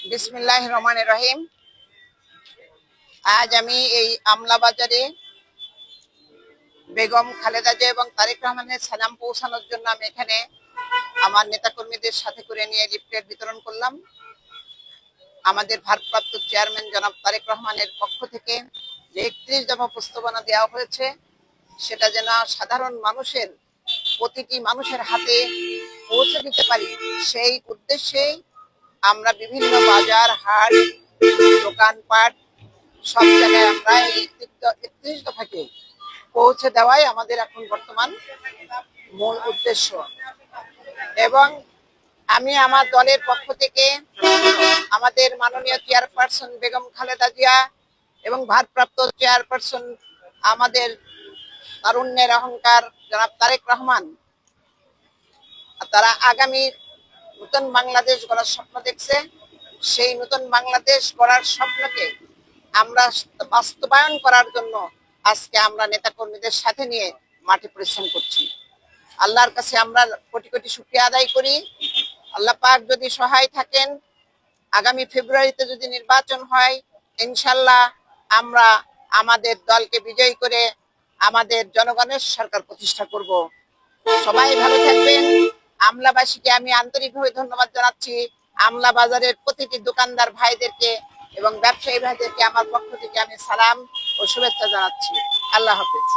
বিসমিল্লাহির রহমানির রহিম। আজ আমি এই আমলা বাজারে বেগম খালেদা জিয়া এবং তারেক রহমানের সালাম পৌঁছানোর জন্য আমি এখানে আমার নেতাকর্মীদের সাথে করে নিয়ে লিফলেট বিতরণ করলাম। আমাদের ভারপ্রাপ্ত চেয়ারম্যান জনাব তারেক রহমানের পক্ষ থেকে যে 31 দফা প্রস্তাবনা দেওয়া হয়েছে, সেটা যেন সাধারণ মানুষের, প্রতিটি মানুষের হাতে পৌঁছে দিতে পারি, সেই উদ্দেশ্যেই আমরা বিভিন্ন বাজার, হাট, দোকানপাট সব জায়গায় আমরা এই 31 দফাকে পৌঁছে দেওয়াই আমাদের এখন বর্তমান মূল উদ্দেশ্য। এবং আমি আমার দলের পক্ষ থেকে আমাদের মাননীয় চেয়ারপারসন বেগম খালেদা জিয়া এবং ভারপ্রাপ্ত চেয়ারপারসন আমাদের তারুণ্যের অহংকার জনাব তারেক রহমান, তারা আগামী নতুন বাংলাদেশ গড়ার স্বপ্ন দেখছে। সেই নতুন বাংলাদেশ গড়ার স্বপ্নকে আমরা বাস্তবায়ন করার জন্য আজকে আমরা নেতাকর্মীদের সাথে নিয়ে মাঠে পরিশ্রম করছি। আল্লাহর কাছে আমরা কোটি কোটি শুকরিয়া আদায় করি। আল্লাহ পাক যদি সহায় থাকেন, আগামী ফেব্রুয়ারিতে যদি নির্বাচন হয়, ইনশাল্লাহ আমরা আমাদের দলকে বিজয়ী করে আমাদের জনগণের সরকার প্রতিষ্ঠা করব। সবাই ভালো থাকবেন। আমলাবাসীকে আমি আন্তরিকভাবে ধন্যবাদ জানাচ্ছি। আমলা বাজারের প্রতিটি দোকানদার ভাইদেরকে এবং ব্যবসায়ী ভাইদেরকে আমার পক্ষ থেকে আমি সালাম ও শুভেচ্ছা জানাচ্ছি। আল্লাহ হাফেজ।